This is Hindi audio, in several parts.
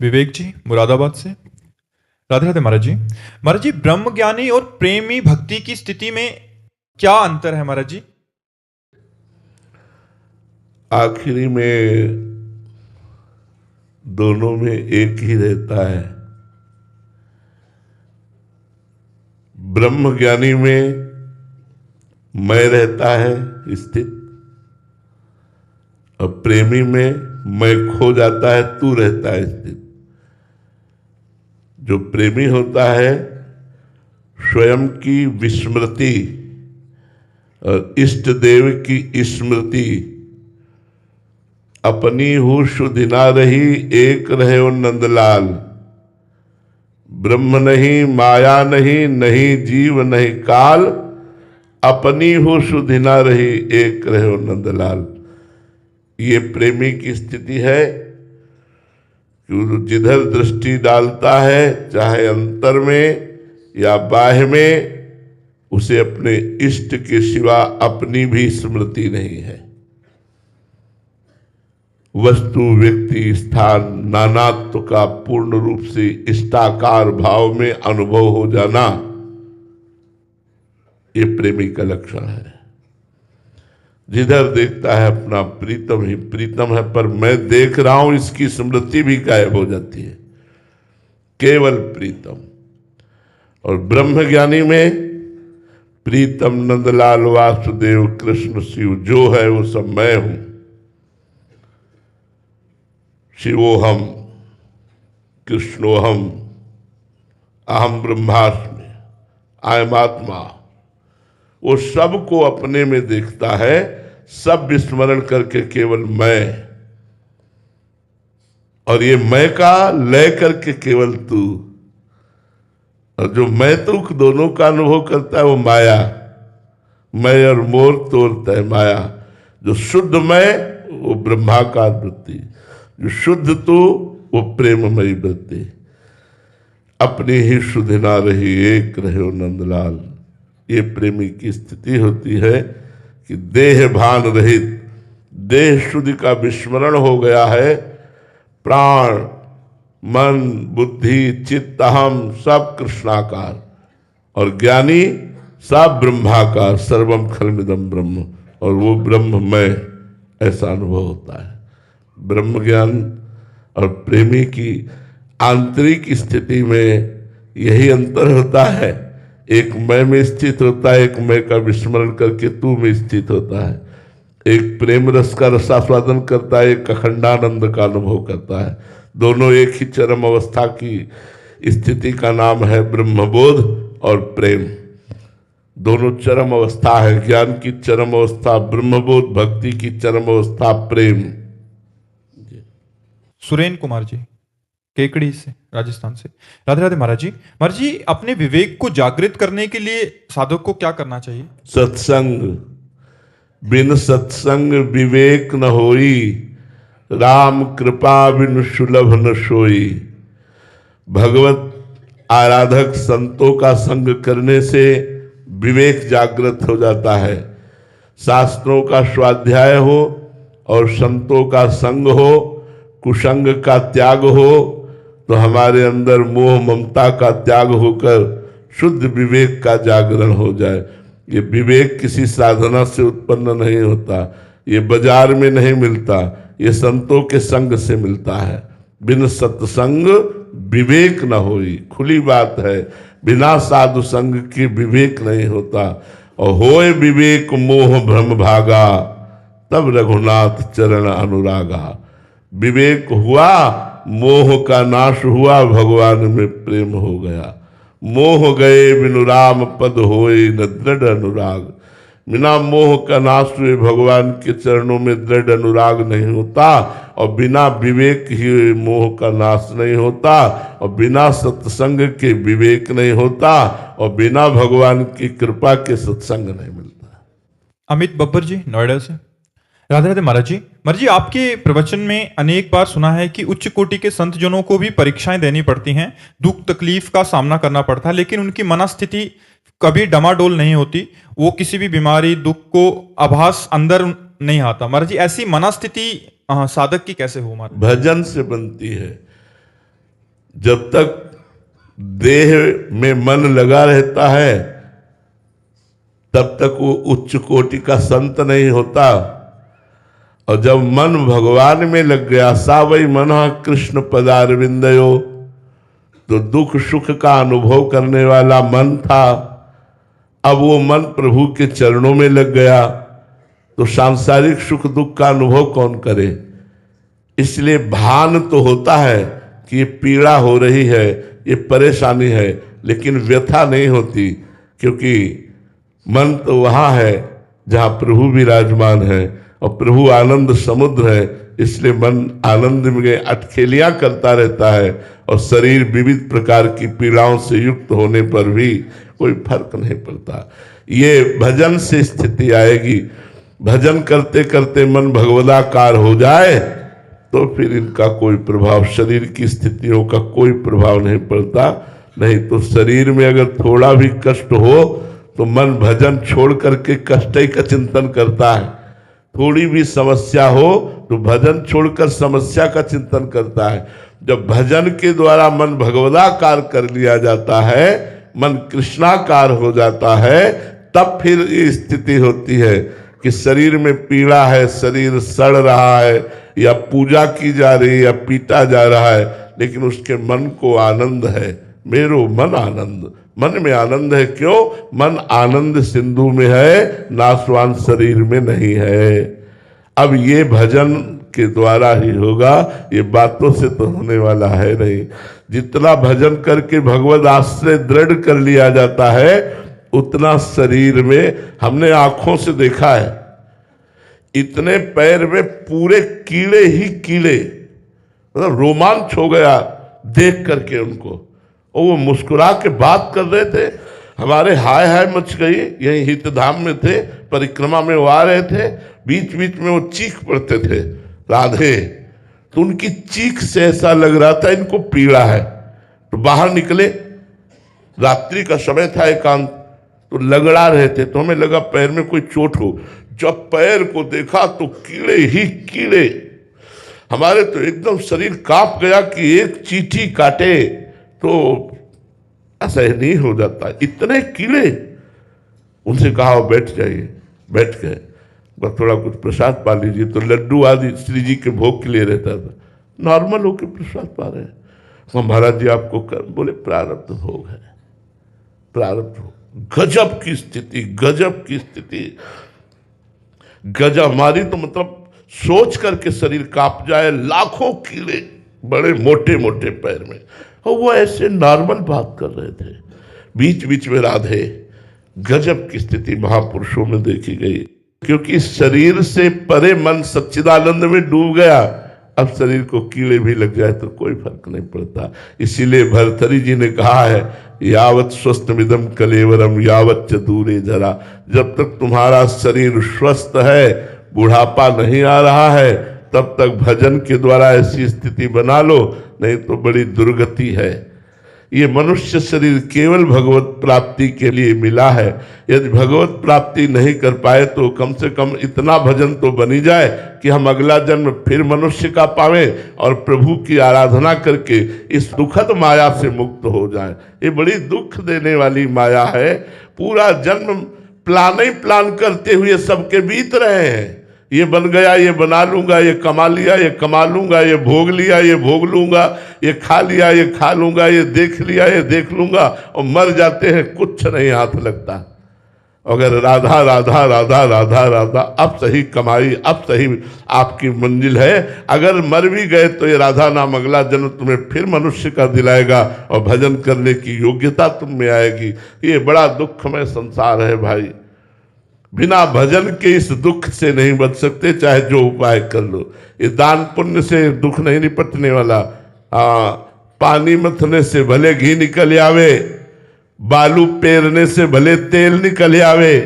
विवेक जी मुरादाबाद से। राधे राधे महाराज जी। महाराज जी, ब्रह्म ज्ञानी और प्रेमी भक्ति की स्थिति में क्या अंतर है महाराज जी? आखिरी में दोनों में एक ही रहता है। ब्रह्म ज्ञानी में मैं रहता है स्थित, और प्रेमी में मैं खो जाता है, तू रहता है स्थित। जो प्रेमी होता है स्वयं की विस्मृति और इष्ट देव की स्मृति, अपनी हूँ शुद्ध ना रही एक रहे ओ नंदलाल। ब्रह्म नहीं माया नहीं, नहीं जीव नहीं काल, अपनी हूँ शुद्ध ना रही एक रहे ओ नंदलाल। ये प्रेमी की स्थिति है कि जिधर दृष्टि डालता है, चाहे अंतर में या बाह्य में, उसे अपने इष्ट के सिवा अपनी भी स्मृति नहीं है। वस्तु व्यक्ति स्थान नानात्व का पूर्ण रूप से इष्टाकार भाव में अनुभव हो जाना, ये प्रेमी का लक्षण है। जिधर देखता है अपना प्रीतम ही प्रीतम है, पर मैं देख रहा हूं इसकी स्मृति भी गायब हो जाती है, केवल प्रीतम। और ब्रह्म ज्ञानी में प्रीतम नंदलाल वासुदेव कृष्ण शिव जो है वो सब मैं हूं। शिवोहम कृष्णोहम अहम ब्रह्मास्मि, अयम आत्मा। वो सबको अपने में देखता है, सब विस्मरण करके केवल मैं, और ये मैं का लय करके केवल तू। और जो मैं तू दोनों का अनुभव करता है वो माया, मैं और मोर तोड़ता है माया। जो शुद्ध मैं वो ब्रह्माकार वृत्ति, जो शुद्ध तू वो प्रेममयी वृत्ति। अपनी ही शुद्ध ना रही एक रहे ओ नंदलाल। ये प्रेमी की स्थिति होती है कि देह भान रहित, देह शुद्ध का विस्मरण हो गया है। प्राण मन बुद्धि चित्त अहम सब कृष्णाकार, और ज्ञानी सब ब्रह्माकार, सर्वम खलमिदम ब्रह्म, और वो ब्रह्म मैं, ऐसा अनुभव होता है। ब्रह्म ज्ञान और प्रेमी की आंतरिक स्थिति में यही अंतर होता है। एक मैं में स्थित होता है, एक मैं का विस्मरण करके तू में स्थित होता है। एक प्रेम रस का रसास्वादन करता है, एक अखंडानंद का अनुभव करता है। दोनों एक ही चरम अवस्था की स्थिति का नाम है ब्रह्मबोध और प्रेम। दोनों चरम अवस्था है। ज्ञान की चरम अवस्था ब्रह्मबोध, भक्ति की चरम अवस्था प्रेम। सुरेन कुमार जी केकड़ी से, राजस्थान से। राधे राधे महाराज जी। महाराज जी, अपने विवेक को जागृत करने के लिए साधक को क्या करना चाहिए? सत्संग। बिन सत्संग विवेक न होई, राम कृपा बिन सुलभ न सोई। भगवत आराधक संतों का संग करने से विवेक जागृत हो जाता है। शास्त्रों का स्वाध्याय हो और संतों का संग हो, कुसंग का त्याग हो, तो हमारे अंदर मोह ममता का त्याग होकर शुद्ध विवेक का जागरण हो जाए। ये विवेक किसी साधना से उत्पन्न नहीं होता, ये बाजार में नहीं मिलता, ये संतों के संग से मिलता है। बिन सत्संग विवेक न होई, खुली बात है। बिना साधु संग के विवेक नहीं होता। और होए विवेक मोह भ्रम भागा, तब रघुनाथ चरण अनुरागा। विवेक हुआ, मोह का नाश हुआ, भगवान में प्रेम हो गया। मोह गए बिनु राम पद होए न दृढ़ अनुराग। बिना मोह का नाश हुए भगवान के चरणों में दृढ़ अनुराग नहीं होता, और बिना विवेक ही मोह का नाश नहीं होता, और बिना सत्संग के विवेक नहीं होता, और बिना भगवान की कृपा के सत्संग नहीं मिलता। अमित बब्बर जी नोएडा से। राधे राधे महाराज जी। महाराज जी, आपके प्रवचन में अनेक बार सुना है कि उच्च कोटि के संत जनों को भी परीक्षाएं देनी पड़ती हैं, दुख तकलीफ का सामना करना पड़ता है, लेकिन उनकी मनस्थिति कभी डमाडोल नहीं होती। वो किसी भी बीमारी दुख को आभास अंदर नहीं आता। महाराज जी, ऐसी मनस्थिति साधक की कैसे हो? महाराज भजन से बनती है। जब तक देह में मन लगा रहता है तब तक वो उच्च कोटि का संत नहीं होता। और जब मन भगवान में लग गया, सा वही मन कृष्ण पदारविंदयो, तो दुख सुख का अनुभव करने वाला मन था, अब वो मन प्रभु के चरणों में लग गया, तो सांसारिक सुख दुख का अनुभव कौन करे। इसलिए भान तो होता है कि ये पीड़ा हो रही है, ये परेशानी है, लेकिन व्यथा नहीं होती, क्योंकि मन तो वहां है जहां प्रभु विराजमान है और प्रभु आनंद समुद्र है। इसलिए मन आनंद में अटखेलियां करता रहता है और शरीर विविध प्रकार की पीड़ाओं से युक्त होने पर भी कोई फर्क नहीं पड़ता। ये भजन से स्थिति आएगी। भजन करते करते मन भगवदाकार हो जाए तो फिर इनका कोई प्रभाव, शरीर की स्थितियों का कोई प्रभाव नहीं पड़ता। नहीं तो शरीर में अगर थोड़ा भी कष्ट हो तो मन भजन छोड़ करके कष्ट ही का चिंतन करता है। थोड़ी भी समस्या हो तो भजन छोड़कर समस्या का चिंतन करता है। जब भजन के द्वारा मन भगवदाकार कर लिया जाता है, मन कृष्णाकार हो जाता है, तब फिर ये स्थिति होती है कि शरीर में पीड़ा है, शरीर सड़ रहा है, या पूजा की जा रही है या पीटा जा रहा है, लेकिन उसके मन को आनंद है। मेरो मन आनंद, मन में आनंद है। क्यों? मन आनंद सिंधु में है, नाशवान शरीर में नहीं है। अब ये भजन के द्वारा ही होगा, ये बातों से तो होने वाला है नहीं। जितना भजन करके भगवद आश्रय दृढ़ कर लिया जाता है, उतना शरीर में, हमने आंखों से देखा है, इतने पैर में पूरे कीड़े ही कीड़े, मतलब रोमांच हो गया देख करके उनको। और वो मुस्कुरा के बात कर रहे थे, हमारे हाय हाय मच गई। यही हितधाम में थे, परिक्रमा में वो आ रहे थे, बीच बीच में वो चीख पड़ते थे राधे, तो उनकी चीख से ऐसा लग रहा था इनको पीड़ा है। तो बाहर निकले, रात्रि का समय था, एकांत, तो लगड़ा रहे थे, तो हमें लगा पैर में कोई चोट हो। जब पैर को देखा तो कीड़े ही कीड़े, हमारे तो एकदम शरीर कांप गया कि एक चींटी काटे तो ऐसा नहीं हो जाता, इतने कीड़े। उनसे कहा बैठ जाइए, बैठ गए, बस थोड़ा कुछ प्रसाद पा लीजिए। तो लड्डू आदि श्री जी के भोग के लिए रहता था, नॉर्मल होकर प्रसाद पा रहे हैं। तो महाराज जी आपको कर, बोले प्रारब्ध भोग है, प्रारब्ध भोग। गजब की स्थिति, गजब की स्थिति, गजब। हमारी तो मतलब सोच करके शरीर कांप जाए, लाखों कीड़े बड़े मोटे मोटे पैर में, और वो ऐसे नॉर्मल बात कर रहे थे। बीच बीच में राधे, गजब की स्थिति महापुरुषों में देखी गई। क्योंकि शरीर से परे मन सच्चिदानंद में डूब गया। अब शरीर को कीड़े भी लग जाए तो कोई फर्क नहीं पड़ता। इसीलिए भर्तरी जी ने कहा है, यावत स्वस्थ मिदम कलेवरम यावत च दूरे जरा। जब तक तुम्हारा शरीर स्वस्थ है, बुढ़ापा नहीं आ रहा है, तब तक भजन के द्वारा ऐसी स्थिति बना लो, नहीं तो बड़ी दुर्गति है। ये मनुष्य शरीर केवल भगवत प्राप्ति के लिए मिला है। यदि भगवत प्राप्ति नहीं कर पाए तो कम से कम इतना भजन तो बनी जाए कि हम अगला जन्म फिर मनुष्य का पावें और प्रभु की आराधना करके इस दुखद माया से मुक्त हो जाएं। ये बड़ी दुख देने वाली माया है। पूरा जन्म प्लान ही प्लान करते हुए सबके बीत रहे हैं। ये बन गया, ये बना लूंगा, ये कमा लिया, ये कमा लूंगा, ये भोग लिया, ये भोग लूंगा, ये खा लिया, ये खा लूंगा, ये देख लिया, ये देख लूंगा, और मर जाते हैं, कुछ नहीं हाथ लगता। अगर राधा राधा राधा राधा राधा, अब सही कमाई, अब सही आपकी मंजिल है। अगर मर भी गए तो ये राधा नाम अगला जन्म तुम्हें फिर मनुष्य का दिलाएगा और भजन करने की योग्यता तुम में आएगी। ये बड़ा दुखमय संसार है भाई। बिना भजन के इस दुख से नहीं बच सकते, चाहे जो उपाय कर लो। ये दान पुण्य से दुख नहीं निपटने वाला। पानी मथने से भले घी निकल आवे, बालू पेरने से भले तेल निकल आवे,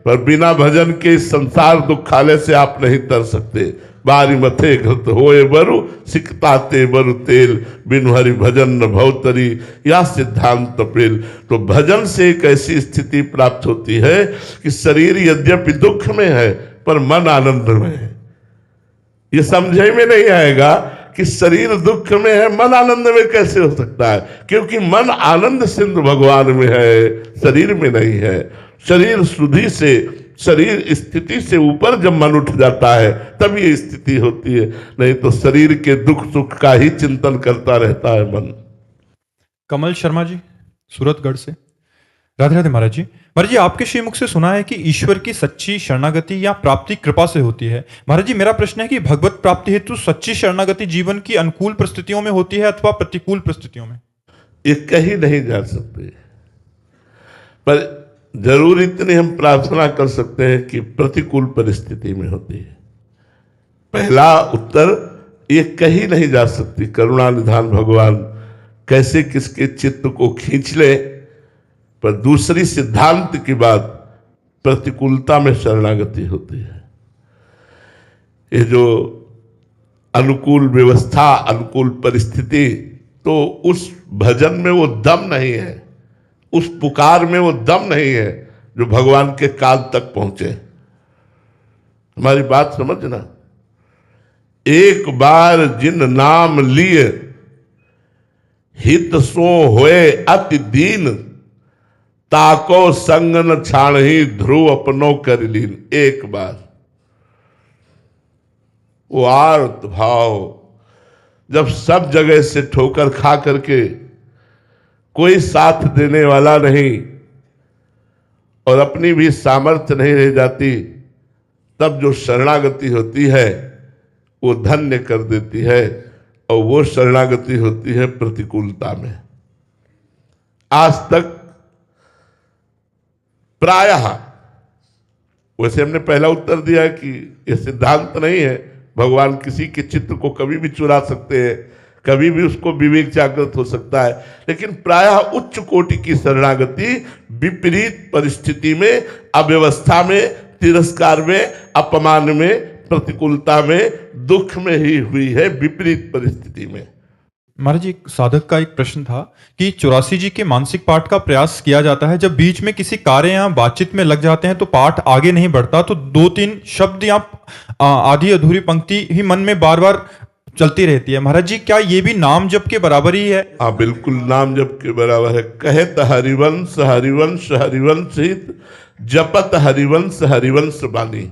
पर बिना भजन के इस संसार दुखालय से आप नहीं तर सकते। बारी मथे घृत होए बरु, सिकताते बरु तेल, बिनु हरि भजन न भवतरी, या सिद्धांत पेल। तो भजन से एक ऐसी स्थिति प्राप्त होती है कि शरीर यद्यपि दुख में है पर मन आनंद में है। ये समझे में नहीं आएगा कि शरीर दुख में है, मन आनंद में कैसे हो सकता है? क्योंकि मन आनंद सिंधु भगवान में है, शरीर में नहीं है। शरीर शुद्धि से, शरीर स्थिति से ऊपर जब मन उठ जाता है तब ये स्थिति होती है, नहीं तो शरीर के दुख सुख का ही चिंतन करता रहता है मन। कमल शर्मा जी, सूरतगढ़ से। राधे राधे महाराज जी। महाराज जी, आपके श्रीमुख से सुना है कि ईश्वर की सच्ची शरणागति या प्राप्ति कृपा से होती है। महाराज जी, मेरा प्रश्न है कि भगवत प्राप्ति हेतु सच्ची शरणागति जीवन की अनुकूल परिस्थितियों में होती है अथवा प्रतिकूल परिस्थितियों में? ये कहीं नहीं जा सकते, पर जरूर इतनी हम प्रार्थना कर सकते हैं कि प्रतिकूल परिस्थिति में होती है। पहला उत्तर, ये कहीं नहीं जा सकती। करुणा निधान भगवान कैसे किसके चित्त को खींच ले। पर दूसरी सिद्धांत की बात, प्रतिकूलता में शरणागति होती है। ये जो अनुकूल व्यवस्था, अनुकूल परिस्थिति, तो उस भजन में वो दम नहीं है, उस पुकार में वो दम नहीं है जो भगवान के काल तक पहुंचे। हमारी बात समझना, एक बार जिन नाम लिए हित सो होए अति दीन, ताको संग न छाणही ध्रुव अपनो कर लीन। एक बार वो आर्त भाव, जब सब जगह से ठोकर खा करके कोई साथ देने वाला नहीं और अपनी भी सामर्थ्य नहीं रह जाती, तब जो शरणागति होती है वो धन्य कर देती है। और वो शरणागति होती है प्रतिकूलता में। आज तक प्रायः, वैसे हमने पहला उत्तर दिया है कि यह सिद्धांत नहीं है, भगवान किसी के चित्त को कभी भी चुरा सकते हैं, कभी भी उसको विवेक जागृत हो सकता है। लेकिन प्रायः उच्च कोटि की शरणागति विपरीत परिस्थिति में, अव्यवस्था में, तिरस्कार में, अपमान में, प्रतिकूलता में, दुख में ही हुई है, विपरीत परिस्थिति में। महाराज जी, एक साधक का एक प्रश्न था कि 84 जी के मानसिक पाठ का प्रयास किया जाता है, जब बीच में किसी कार्य या बातचीत में लग जाते हैं तो पाठ आगे नहीं बढ़ता, तो 2-3 शब्द या आधी अधूरी पंक्ति ही मन में बार बार चलती रहती है। महाराज जी, क्या ये भी नाम जप के बराबर ही है? हाँ, बिल्कुल नाम जप के बराबर है। कहत हरिवंश हरिवंश हरिवंश हित, जपत हरिवंश हरिवंश बानी।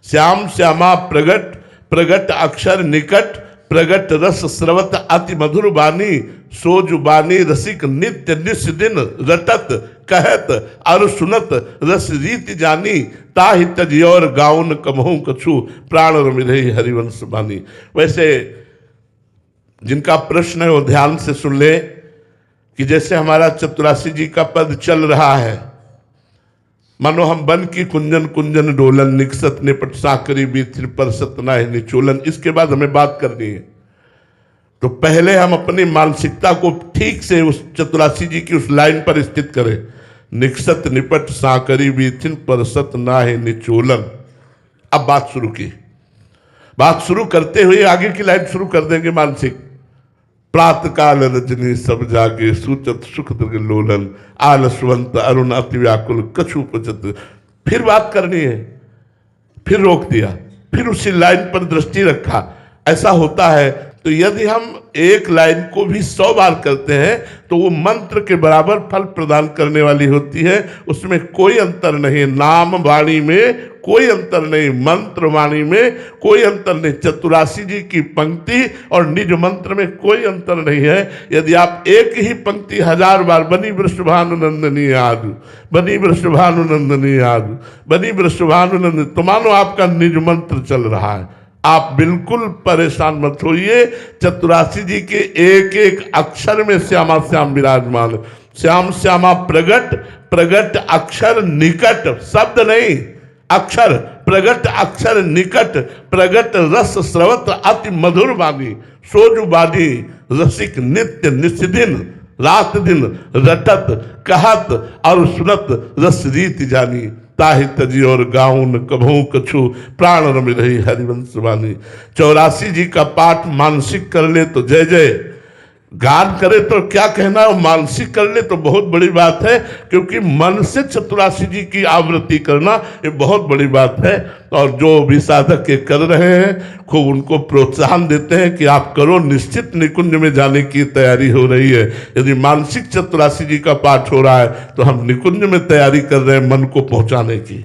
श्याम श्यामा प्रगट, प्रगट अक्षर निकट, प्रगट रस स्रवत अति मधुर बानी। सोज बानी रसिक नित्य निस दिन, रटत कहत अरु सुनत रस रीति जानी। ताहि तजियोर गाउन कमहु कछु, प्राण रमिरहि हरिवंश बानी। वैसे जिनका प्रश्न है वो ध्यान से सुन ले कि जैसे हमारा 84 जी का पद चल रहा है, मानो हम बन की कुंजन कुंजन डोलन, निकसत निपट साकरी बीथिर परसत नाहि निचोलन। इसके बाद हमें बात करनी है। तो पहले हम अपनी मानसिकता को ठीक से उस 84 जी की उस लाइन पर स्थित करें। निकसत निपट साकरी बीथिन परसत नाहि निचोलन। अब बात शुरू की। बात शुरू करते हुए आगे की लाइन शुरू कर देंगे मानसिक। प्रात काल रजनी सब जागे, सूचत सुख दृग लोलन, आलसवंत अरुण अति व्याकुल कछु पचत। फिर बात करनी है, फिर रोक दिया, फिर उसी लाइन पर दृष्टि रखा। ऐसा होता है। तो यदि हम एक लाइन को भी 100 बार करते हैं तो वो मंत्र के बराबर फल प्रदान करने वाली होती है। उसमें कोई अंतर नहीं, नाम वाणी में कोई अंतर नहीं, मंत्र वाणी में कोई अंतर नहीं। 84 जी की पंक्ति और निज मंत्र में कोई अंतर नहीं है। यदि आप एक ही पंक्ति 1000 बार, बनी वृषभानुनंदनी आदि, बनी वृषभानुनंदनी आदि, बनी वृषभानुनंदनी, तो मानो आपका निज मंत्र चल रहा है। आप बिल्कुल परेशान मत होइए। 84 जी के एक एक अक्षर में श्यामा श्याम विराजमान। श्याम श्यामा प्रगट, प्रगट अक्षर निकट, शब्द नहीं अक्षर, प्रगट अक्षर निकट, प्रगट रस स्रवत अति मधुर बानी। सोजु बानी रसिक नित्य निस्दिन, रात दिन रटत कहत और सुनत रस रीति जानी। ताहि तजी और गाउन कभू कछु, प्राण रमि रही हरिवंश वानी। 84 जी का पाठ मानसिक कर ले तो जय जय। गान करे तो क्या कहना, मानसिक कर ले तो बहुत बड़ी बात है, क्योंकि मन से चतुरासी जी की आवृत्ति करना ये बहुत बड़ी बात है। और जो भी साधक ये कर रहे हैं खूब उनको प्रोत्साहन देते हैं कि आप करो, निश्चित निकुंज में जाने की तैयारी हो रही है। यदि मानसिक चतुरासी जी का पाठ हो रहा है तो हम निकुंज में तैयारी कर रहे हैं मन को पहुंचाने की।